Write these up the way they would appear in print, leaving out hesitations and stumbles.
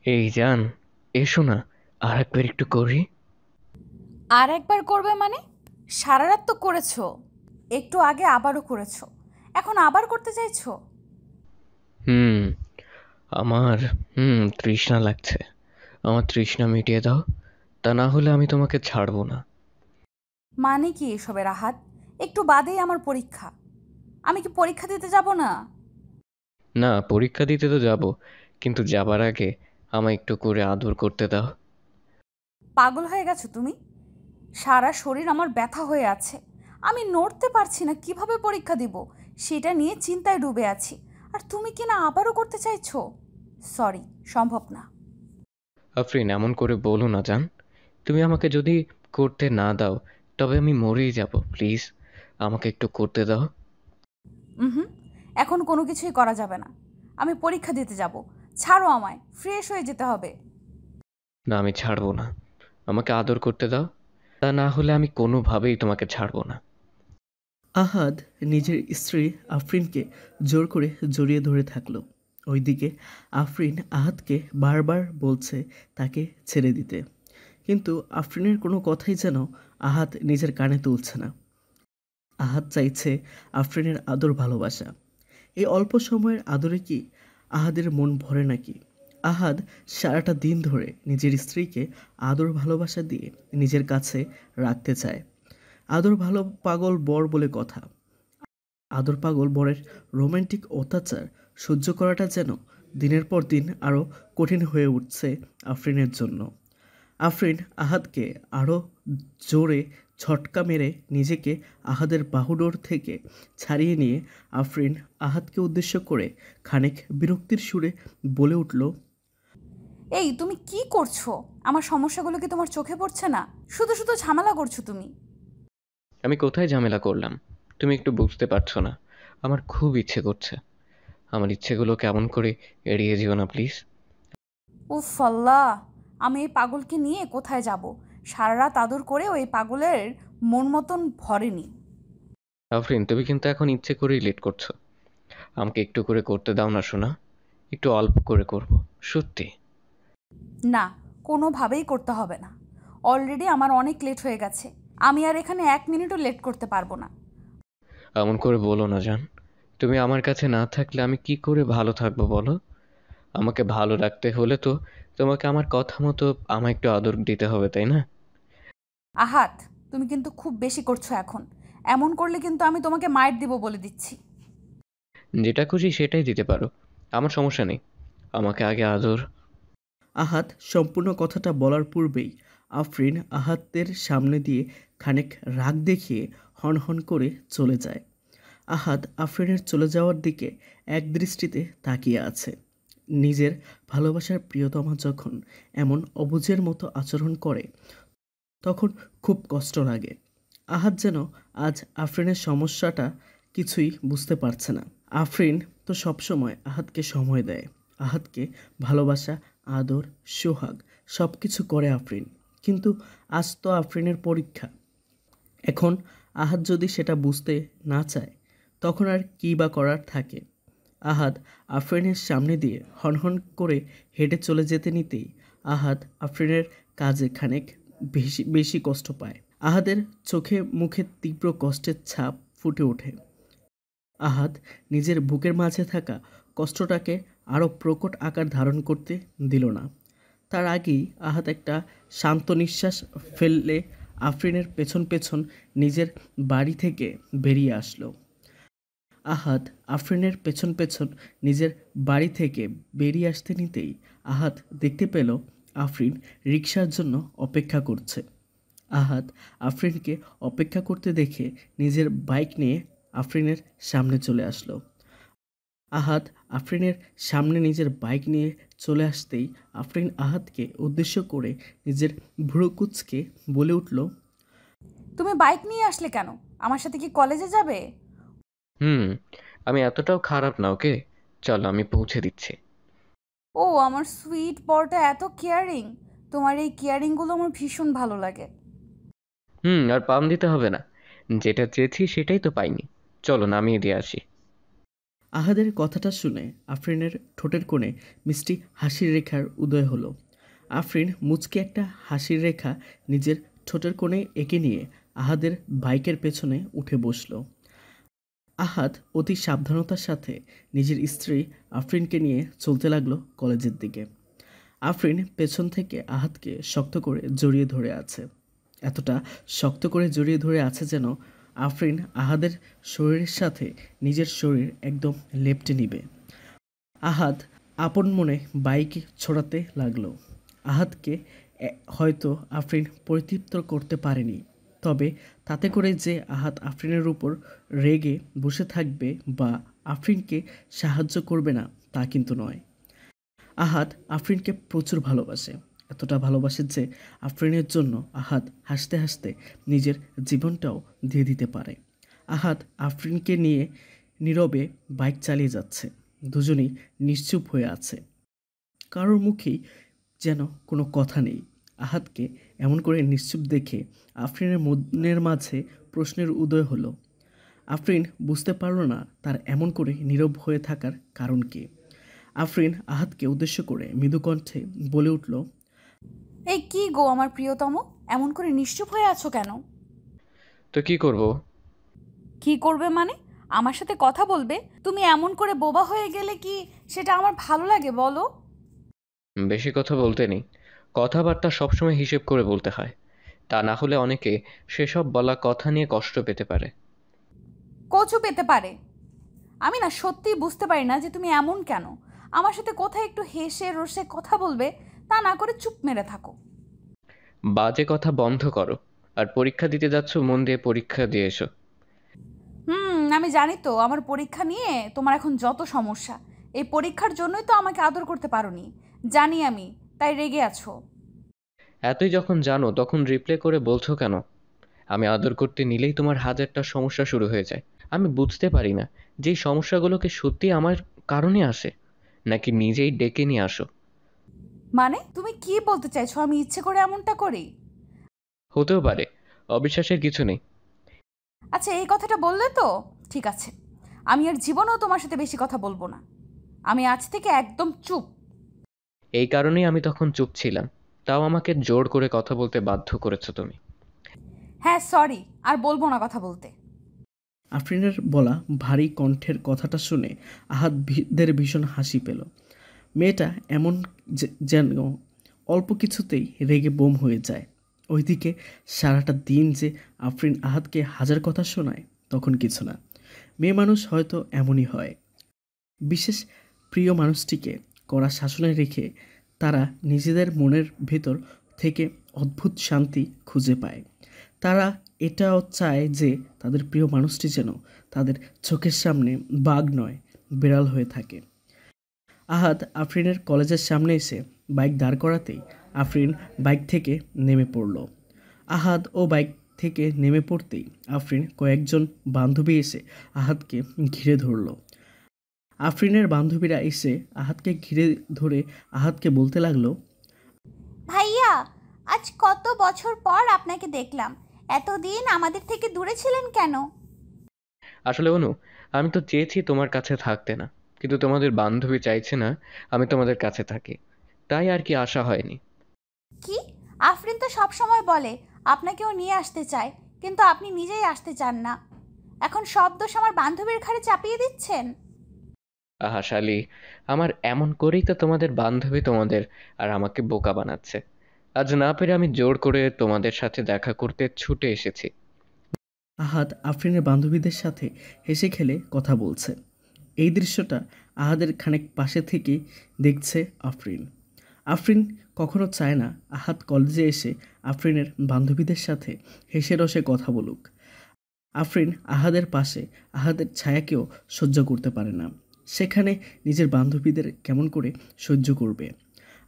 এই জান, এসো না, আর একবার একটু করি। আর একবার করবে মানে? সারা রাত তো করেছো, একটু আগে আবারও করেছো, এখন আবার করতে চাইছো? হুম। আমার তৃষ্ণা লাগছে। আমার তৃষ্ণা মিটিয়ে দাও, তা না হলে আমি তোমাকে ছাড়বো না। মানে কি এসবের আহাত? একটু বাদেই আমার পরীক্ষা, আমি কি পরীক্ষা দিতে যাব না? না, পরীক্ষা দিতে তো যাব, কিন্তু যাবার আগে আমায় একটু করে আদর করতে দাও। পাগল হয়ে গেছো তুমি? সারা শরীর আমার ব্যথা হয়ে আছে, আমি নড়তে পারছি না, কিভাবে পরীক্ষা দিব সেটা নিয়ে চিন্তায় ডুবে আছি। আর তুমি কি না আবারও করতে চাইছো? সরি, সম্ভব না। আফরিন, এমন করে বলো না জান। তুমি আমাকে যদি করতে না দাও, তবে আমি মরেই যাব। প্লিজ, আমাকে একটু করতে দাও। হুম, এখন কোনো কিছুই করা যাবে না, আমি পরীক্ষা দিতে যাব। ছাড়ো আমায়, ফ্রেশ হয়ে যেতে হবে। না, আমি ছাড়বো না। আমাকে আদর করতে দাও, তা না হলে আমি কোনোভাবেই তোমাকে ছাড়বো না। আহাদ নিজের স্ত্রী আফরিনকে জোর করে জড়িয়ে ধরে থাকলো। ওইদিকে আফরিন আহাদকে বারবার বলছে তাকে ছেড়ে দিতে, কিন্তু আফরিনের কোনো কথাই যেন আহাদ নিজের কানে তুলছে না। আহাদ চাইছে আফরিনের আদর ভালোবাসা। এই অল্প সময়ের আদরে কি আহাদের মন ভরে নাকি? আহাদ সারাটা দিন ধরে নিজের স্ত্রীকে আদর ভালোবাসা দিয়ে নিজের কাছে রাখতে চায়। আদর ভালো পাগল বর বলে কথা। আদর পাগল বরের রোমান্টিক অত্যাচার সহ্য করাটা যেন দিনের পর দিন আরও কঠিন হয়ে উঠছে আফরিনের জন্য। আফরিন আহাদকে আরও জোরে ঝটকা মেরে নিজেকে আহাদের বাহুডোর থেকে ছাড়িয়ে নিয়ে আফরিন আহাদকে উদ্দেশ্য করে খানিক বিরক্তির সুরে বলে উঠল, এই তুমি কি করছো? আমার সমস্যাগুলো কি তোমার চোখে পড়ছে না? শুধু শুধু ঝামেলা করছো তুমি। আমি কোথায় ঝামেলা করলাম? তুমি একটু বুঝতে পারছো না? আমার খুব ইচ্ছে করছে। আমার ইচ্ছেগুলো কেমন করে এড়িয়ে যেও না প্লিজ। উফ আল্লাহ, আমি এই পাগলকে নিয়ে কোথায় যাব? সারা রাত আদর করে ওই পাগলের মন মতন ভরেনি। আফরিন, তুমি কিন্তু এখন ইচ্ছে করেই লেট করছো। আমাকে একটু করে করতে দাও না সোনা। একটু অল্প করে করব, সত্যি। না, কোনোভাবেই করতে হবে না। অলরেডি আমার অনেক লেট হয়ে গেছে, আমি আর এখানে 1 মিনিটও লেট করতে পারবো না। এমন করে বলো না জান। তুমি আমার কাছে না থাকলে আমি কি করে ভালো থাকবো বলো? আমাকে ভালো রাখতে হলে তো তোমাকে আমার কথা মতো আমায় একটু আদর দিতে হবে, তাই না? আহাত, তুমি কিন্তু খুব বেশি করছো এখন। এমন করলে কিন্তু আমি তোমাকে মাইর দিব বলে দিচ্ছি। যেটা খুশি সেটাই দিতে পারো, আমার সমস্যা নেই। আমাকে আগে আদর। আহাদ সম্পূর্ণ কথাটা বলার পূর্বেই আফরিন আহাদের সামনে দিয়ে খানিক রাগ দেখিয়ে হনহন করে চলে যায়। আহাদ আফরিনের চলে যাওয়ার দিকে একদৃষ্টিতে তাকিয়ে আছে। নিজের ভালোবাসার প্রিয়তমা যখন এমন অবুঝের মতো আচরণ করে, তখন খুব কষ্ট লাগে। আহাদ যেন আজ আফরিনের সমস্যাটা কিছুই বুঝতে পারছে না। আফরিন তো সবসময় আহাদকে সময় দেয়, আহাদকে ভালোবাসা, আদর, সোহাগ সব কিছু করে আফরিন। কিন্তু আজ তো আফরিনের পরীক্ষা। এখন আহাদ যদি সেটা বুঝতে না চায়, তখন আর কী বা করার থাকে? আহাদ আফরিনের সামনে দিয়ে হনহন করে হেঁটে চলে যেতে নিতেই আহাদ আফরিনের কাজে খানিক বেশি বেশি কষ্ট পায়। আহাদের চোখে মুখে তীব্র কষ্টের ছাপ ফুটে ওঠে। আহাদ নিজের বুকের মাঝে থাকা কষ্টটাকে আরও প্রকট আকার ধারণ করতে দিল না। তার আগেই আহাদ একটা শান্ত নিঃশ্বাস ফেললে আফরিনের পেছন পেছন নিজের বাড়ি থেকে বেরিয়ে আসলো। আহাদ আফরিনের পেছন পেছন নিজের বাড়ি থেকে বেরিয়ে আসতে নিতেই আহাদ দেখতে পেল আফরিন রিকশার জন্য অপেক্ষা করছে। আহাদ আফরিনকে অপেক্ষা করতে দেখে নিজের বাইক নিয়ে আফরিনের সামনে চলে আসলো। আহাদ আফরিনের সামনে নিজের বাইক নিয়ে চলে আসতেই আফরিন আহাদকে উদ্দেশ্য করে নিজের ভ্রু কুঁচকে বলে উঠল, তুমি বাইক নিয়ে আসলে কেন? আমার সাথে কি কলেজে যাবে? হুম। আমি এতটাও খারাপ না, ওকে। চলো, আমি পৌঁছে দিচ্ছি। ও আমার সুইট বরটা এত কেয়ারিং। তোমার এই কেয়ারিংগুলো আমার ভীষণ ভালো লাগে। আর পাম দিতে হবে না। যেটা চেয়েছি সেটাই তো পাইনি। চলো, নামিয়ে দিয়ে আসি। আহাদের কথাটা শুনে আফরিনের ঠোঁটের কোণে মিষ্টি হাসির রেখার উদয় হলো। আফরিন মুচকে একটা হাসির রেখা নিজের ঠোঁটের কোণে এঁকে নিয়ে আহাদের বাইকের পেছনে উঠে বসল। আহাদ অতি সাবধানতার সাথে নিজের স্ত্রী আফরিনকে নিয়ে চলতে লাগলো কলেজের দিকে। আফরিন পেছন থেকে আহাদকে শক্ত করে জড়িয়ে ধরে আছে, এতটা শক্ত করে জড়িয়ে ধরে আছে যেন আফরিন আহাদের শরীরের সাথে নিজের শরীর একদম লেপ্টে নিবে। আহাদ আপন মনে বাইক ছোড়াতে লাগলো। আহাদকে হয়তো আফরিন পরিতৃপ্ত করতে পারেনি, তবে তাতে করে যে আহাদ আফরিনের উপর রেগে বসে থাকবে বা আফরিনকে সাহায্য করবে না তা কিন্তু নয়। আহাদ আফরিনকে প্রচুর ভালোবাসে, এতটা ভালোবাসে যে আফরিনের জন্য আহাদ হাসতে হাসতে নিজের জীবনটাও দিয়ে দিতে পারে। আহাদ আফরিনকে নিয়ে নীরবে বাইক চালিয়ে যাচ্ছে। দুজনেই নিশ্চুপ হয়ে আছে, কারোর মুখেই যেন কোনো কথা নেই। আহাদকে এমন করে নিশ্চুপ দেখে আফরিনের মনের মাঝে প্রশ্নের উদয় হলো। আফরিন বুঝতে পারল না তার এমন করে নীরব হয়ে থাকার কারণ কী। আফরিন আহাদকে উদ্দেশ্য করে মৃদু কণ্ঠে বলে উঠল, এই কি গো আমার প্রিয়তম, এমন করে নিশ্চুপ হয়ে আছো কেন? তো কি করব? কি করবে মানে? আমার সাথে কথা বলবে? তুমি এমন করে বোবা হয়ে গেলে কি সেটা আমার ভালো লাগে বলো? বেশি কথা বলতে নেই, কথাবার্তা সবসময় হিসেব করে বলতে হয়, তা না হলে অনেকে সেসব বলা কথা নিয়ে কষ্ট পেতে পারে। কচু পেতে পারে। আমি না সত্যিই বুঝতে পারি না যে তুমি এমন কেন। আমার সাথে কোথায় একটু হেসে রসে কথা বলবে, তা না করে চুপ মেরে থাকো। বাজে কথা বন্ধ করো, আর পরীক্ষা দিতে যাচ্ছ মন দিয়ে পরীক্ষা দিয়ে এসো। আমি জানি তো আমার পরীক্ষা নিয়ে তোমার এখন যত সমস্যা। এই পরীক্ষার জন্যই তো আমাকে আদর করতে পারোনি, জানি আমি, তাই রেগে আছো। এতই যখন জানো তখন রিপ্লে করে বলছো কেন? আমি আদর করতে নিলেই তোমার হাজারটা সমস্যা শুরু হয়ে যায়। আমি বুঝতে পারি না যে এই সমস্যাগুলোকে সত্যি আমার কারণে আসে, নাকি নিজেই ডেকে নিয়ে আসো। মানে তুমি কি বলতে চাইছো আমি ইচ্ছে করে এমনটা করি? হতেও পারে, অবিশ্বাসের কিছু নেই। আচ্ছা এই কথাটা বললে তো ঠিক আছে, আমি আর জীবনেও তোমার সাথে বেশি কথা বলবো না। আমি আজ থেকে একদম চুপ। এই কারণেই আমি তখন চুপ ছিলাম, তাও আমাকে জোর করে কথা বলতে বাধ্য করেছো তুমি। হ্যাঁ সরি, আর বলবো না কথা বলতে। আফরিনের বলা ভারী কণ্ঠের কথাটা শুনে আহাদের ভীষণ হাসি পেল। মেয়েটা এমন যেন অল্প কিছুতেই রেগে বোম হয়ে যায়। ওইদিকে সারাটা দিন যে আফরিন আহাদকে হাজার কথা শোনায় তখন কিছু না। মেয়ে মানুষ হয়তো এমনই হয়, বিশেষ প্রিয় মানুষটিকে কড়া শাসনে রেখে তারা নিজেদের মনের ভেতর থেকে অদ্ভুত শান্তি খুঁজে পায়। তারা এটাও চায় যে তাদের প্রিয় মানুষটি যেন তাদের চোখের সামনে বাঘ নয় বিড়াল হয়ে থাকে। আহাদ আফরিনের কলেজের সামনে এসে বাইক দাঁড় করাতেই আফরিন বাইক থেকে নেমে পড়ল। আহাদ ও বাইক থেকে নেমে পড়তেই আফরিন কয়েকজন বান্ধবী এসে আহাদকে ঘিরে ধরল। আফরিনের বান্ধবীরা এসে আহাদকে ঘিরে ধরে আহাদকে বলতে লাগলো, ভাইয়া, আজ কত বছর পর আপনাকে দেখলাম। এতদিন আমাদের থেকে দূরে ছিলেন কেন? আসলে অনু, আমি তো চেয়েছি তোমার কাছে থাকতে না, কিন্তু তোমাদের বান্ধবী চাইছে না আমি তোমাদের কাছে থাকি, তাই আর কি আশা হয়নি। কি? আফরিন তো সব সময় বলে আপনাকেও নিয়ে আসতে চায়, কিন্তু আপনি নিজেই আসতে চান না। এখন সব দোষ আমার বান্ধবীর ঘাড়ে চাপিয়ে দিচ্ছেন। আহা শালি, আমার এমন করেই তো তোমাদের বান্ধবী তোমাদের আর আমাকে বোকা বানাচ্ছে। আজ না পেরে আমি জোর করে তোমাদের সাথে দেখা করতে ছুটে এসেছি। আহাদ আফরিনের বান্ধবীদের সাথে হেসে খেলে কথা বলছে। এই দৃশ্যটা আহাদের খানিক পাশে থেকে দেখছে আফরিন। আফরিন কখনো চায় না আহাদ কলেজে এসে আফরিনের বান্ধবীদের সাথে হেসে রসে কথা বলুক। আফরিন আহাদের পাশে আহাদের ছায়াকেও সহ্য করতে পারে না, সেখানে নিজের বান্ধবীদের কেমন করে সহ্য করবে।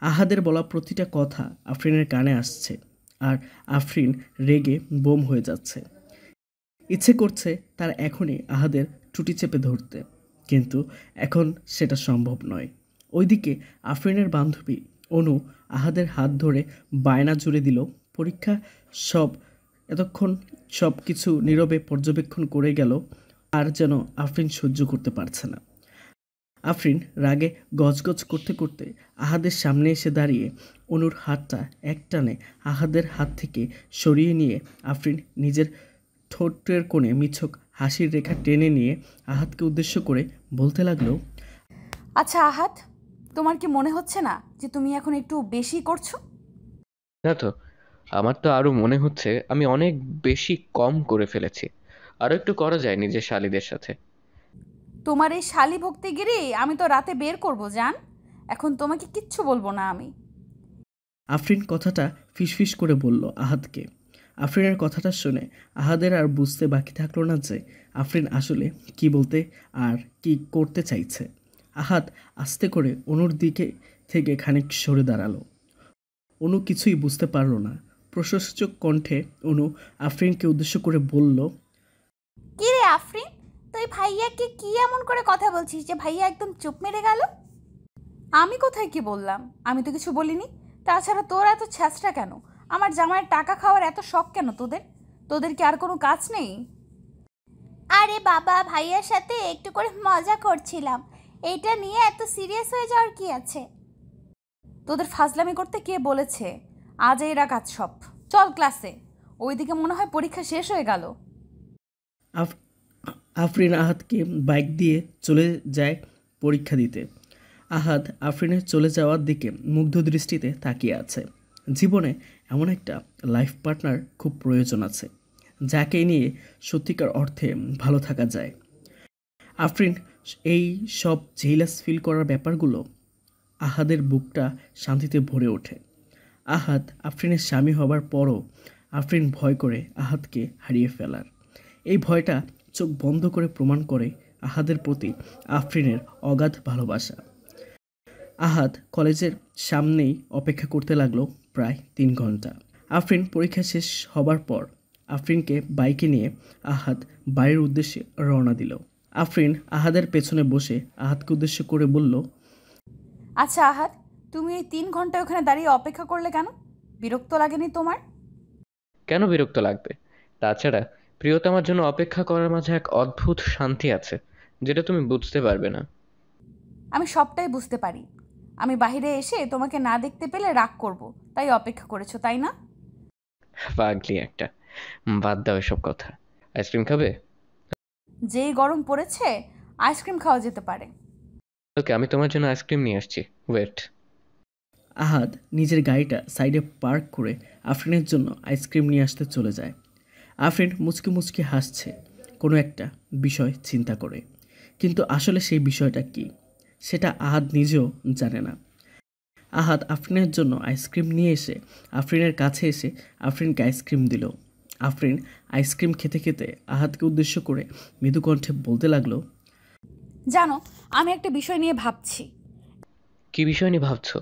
আহাদের বলা প্রতিটা কথা আফরিনের কানে আসছে, আর আফরিন রেগে বোম হয়ে যাচ্ছে। ইচ্ছে করছে তার এখনই আহাদের টুটি চেপে ধরতে, কিন্তু এখন সেটা সম্ভব নয়। ওইদিকে আফরিনের বান্ধবী অনু আহাদের হাত ধরে বায়না জুড়ে দিল পরীক্ষা সব। এতক্ষণ সব কিছু নীরবে পর্যবেক্ষণ করে গেল, আর যেন আফরিন সহ্য করতে পারছে না। আফরিন রাগে গজগজ করতে করতে আহাদের সামনে এসে দাঁড়িয়ে অনুর হাতটা একটানে আহাদের হাত থেকে সরিয়ে নিয়ে আফরিন নিজের ঠোঁটের কোণে মিছক হাসির রেখা টেনে নিয়ে আহাদকে উদ্দেশ্য করে বলতে লাগলো, আচ্ছা আহাত, তোমার কি মনে হচ্ছে না যে তুমি এখন একটু বেশি করছো? না তো, আমার তো আরো মনে হচ্ছে আমি অনেক বেশি কম করে ফেলেছি। আরো একটু করা যায় নিজের শালীদের সাথে। তোমার এই শালি ভক্তিগিরি আমি তো রাতে বের করব জান। এখন তোমাকে কিচ্ছু বলবো না আমি। আফরিন কথাটা ফিসফিস করে বলল আহাদকে। আফরিনের কথাটা শুনে আহাদের আর বুঝতে বাকি থাকলো না যে আফরিন আসলে কি বলতে আর কি করতে চাইছে। আহাদ আস্তে করে অনুর দিকে থেকে খানিক সরে দাঁড়ালো। অনু কিছুই বুঝতে পারল না। প্রশস্ত কণ্ঠে অনু আফরিনকে উদ্দেশ্য করে বলল, কি রে আফরিন, তুই ভাইয়াকে কি এমন করে কথা বলছিস যে ভাইয়া একদম চুপ মেরে গেল? আমি কোথায় কি বললাম? আমি তো কিছু বলিনি। তাছাড়া তোর এত ছ্যাঁচড়া কেন? আমার জামাইয়ের টাকা খাওয়ার এত শখ কেন তোদের? তোদের কি আর কোনো কাজ নেই? আরে বাবা, ভাইয়ার সাথে একটু করে মজা করছিলাম, এইটা নিয়ে এত সিরিয়াস হয়ে যাওয়ার কি আছে? তোদের ফাজলামি করতে কে বলেছে? আজ এই রাখ আজ সব। চল ক্লাসে। ওইদিকে মনে হয় পরীক্ষা শেষ হয়ে গেল। আফ- আফরিন আহাদকে বাইক দিয়ে চলে যায় পরীক্ষা দিতে। আহাদ আফরিনের চলে যাওয়ার দিকে মুগ্ধ দৃষ্টিতে তাকিয়ে আছে। জীবনে এমন একটা লাইফ পার্টনার খুব প্রয়োজন আছে, যাকে নিয়ে সত্যিকার অর্থে ভালো থাকা যায়। আফরিন এই সব জেলাস ফিল করার ব্যাপারগুলো আহাদের বুকটা শান্তিতে ভরে ওঠে। আহাদ আফরিনের স্বামী হবার পরও আফরিন ভয় করে আহাদকে হারিয়ে ফেলার। এই ভয়টা চোখ বন্ধ করে প্রমাণ করে আহাদের প্রতি আফরিনের অগাধ ভালোবাসা। আহাদ কলেজের সামনেই অপেক্ষা করতে লাগলো প্রায় 3 ঘন্টা। আফরিন পরীক্ষা শেষ হবার পর আফরিনকে বাইকে নিয়ে আহাদ বাড়ির উদ্দেশ্যে রওনা দিল। আফরিন আহাদের পেছনে বসে আহাদকে উদ্দেশ্য করে বলল, আচ্ছা আহাত, তুমি এই 3 ঘন্টা ওখানে দাঁড়িয়ে অপেক্ষা করলে কেন? বিরক্ত লাগেনি তোমার? কেন বিরক্ত লাগবে? তাছাড়া প্রিয়তমার জন্য অপেক্ষা করার মাঝে এক অদ্ভুত শান্তি আছে, যেটা তুমি বুঝতে পারবে না। আমি সবটাই বুঝতে পারি। আমি বাইরে এসে তোমাকে না দেখতে পেলে রাগ করব, তাই অপেক্ষা করেছো, তাই না? পাগলি একটা। বাদ দাও এসব কথা। আইসক্রিম খাবে? যেই গরম পড়েছে, আইসক্রিম খাওয়া যেতে পারে। ওকে, আমি তোমার জন্য আইসক্রিম নিয়ে আসছি, ওয়েট। আহাদ নিজের গাড়িটা সাইডে পার্ক করে আফরিনের জন্য আইসক্রিম নিয়ে আসতে চলে যায়। আফরিন মুচকি মুচকি হাসছে কোনো একটা বিষয় চিন্তা করে, কিন্তু আসলে সেই বিষয়টা কি সেটা আহাদ নিজেও জানে না। আহাদ আফরিনের জন্য আইসক্রিম নিয়ে এসে আফরিনের কাছে এসে আফরিনকে আইসক্রিম দিল। আফরিন আইসক্রিম খেতে খেতে আহাদকে উদ্দেশ্য করে মৃদু কণ্ঠে বলতে লাগলো, জানো, আমি একটা বিষয় নিয়ে ভাবছি। কি বিষয় নিয়ে ভাবছো?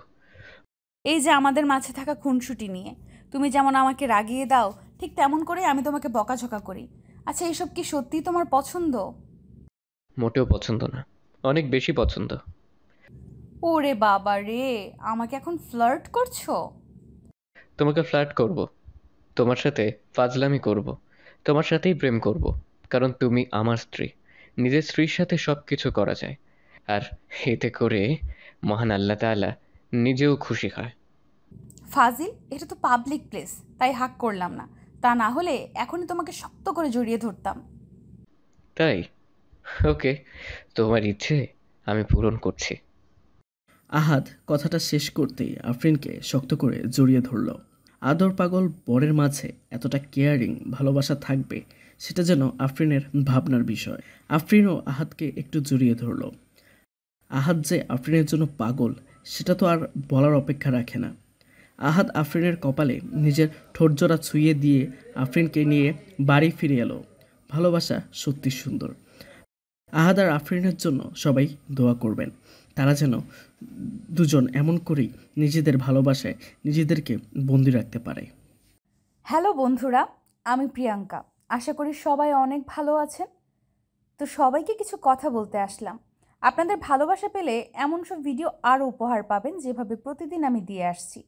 এই যে আমাদের মাঝে থাকা খুনসুটি নিয়ে। তুমি যেমন আমাকে রাগিয়ে দাও, ঠিক তেমন করে আমি তোমাকে বকাঝকা করি। আচ্ছা, এসব কি সত্যিই তোমার পছন্দ? মোটেও পছন্দ না, অনেক বেশি পছন্দ। ওরে বাবা রে, আমাকে এখন ফ্লার্ট করছো? তোমাকে ফ্লার্ট করব, তোমার সাথে ফাজলামি করব, তোমার সাথেই প্রেম করব, কারণ তুমি আমার স্ত্রী। নিজের স্ত্রীর সাথে সব কিছু করা যায়, আর এতে করে মহান আল্লাহ তাআলা নিজেও খুশি হয়। ফাজিল, এটা তো পাবলিক প্লেস, তাই হাক করলাম না। তা না হলে এখনই তোমাকে শক্ত করে জড়িয়ে ধরতাম। তাই? ওকে, তোমার ইচ্ছে আমি পূরণ করছি। আহাদ কথাটা শেষ করতেই আফরিনকে শক্ত করে জড়িয়ে ধরল। আদর পাগল বরের মাঝে এতটা কেয়ারিং ভালোবাসা থাকবে, সেটা যেন আফরিনের ভাবনার বিষয়। আফরিনও আহাদকে একটু জড়িয়ে ধরল। আহাদ যে আফরিনের জন্য পাগল সেটা তো আর বলার অপেক্ষা রাখে না। আহাদ আফরিনের কপালে নিজের ঠোঁটজোড়া ছুঁয়ে দিয়ে আফরিনকে নিয়ে বাড়ি ফিরে এলো। ভালোবাসা সত্যি সুন্দর। আহাদ আর আফরিনের জন্য সবাই দোয়া করবেন, তারা যেন দুজন এমন করেই নিজেদের ভালোবাসায় নিজেদেরকে বন্দি রাখতে পারে। হ্যালো বন্ধুরা, আমি প্রিয়াঙ্কা। আশা করি সবাই অনেক ভালো আছেন। তো সবাইকে কিছু কথা বলতে আসলাম। আপনাদের ভালোবাসা পেলে এমন সব ভিডিও আরও উপহার পাবেন, যেভাবে প্রতিদিন আমি দিয়ে আসছি।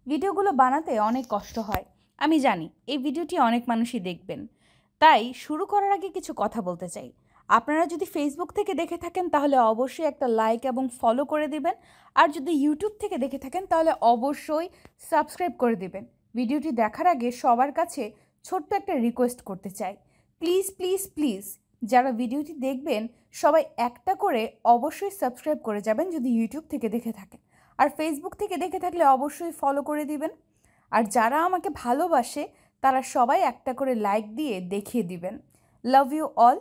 ভিডিওগুলো বানাতে অনেক কষ্ট হয়, আমি জানি। এই ভিডিওটি অনেক মানুষই দেখবেন, তাই শুরু করার আগে কিছু কথা বলতে চাই। আপনারা যদি ফেসবুক থেকে দেখে থাকেন তাহলে অবশ্যই একটা লাইক এবং ফলো করে দিবেন, আর যদি ইউটিউব থেকে দেখে থাকেন তাহলে অবশ্যই সাবস্ক্রাইব করে দিবেন। ভিডিওটি দেখার আগে সবার কাছে ছোট্ট একটা রিকোয়েস্ট করতে চাই, প্লিজ প্লিজ প্লিজ যারা ভিডিওটি দেখবেন সবাই একটা করে অবশ্যই সাবস্ক্রাইব করে যাবেন যদি ইউটিউব থেকে দেখে থাকেন, আর ফেসবুক থেকে দেখে থাকলে অবশ্যই ফলো করে দিবেন। আর যারা আমাকে ভালোবাসে তারা সবাই একটা করে লাইক দিয়ে দেখিয়ে দিবেন। Love you all.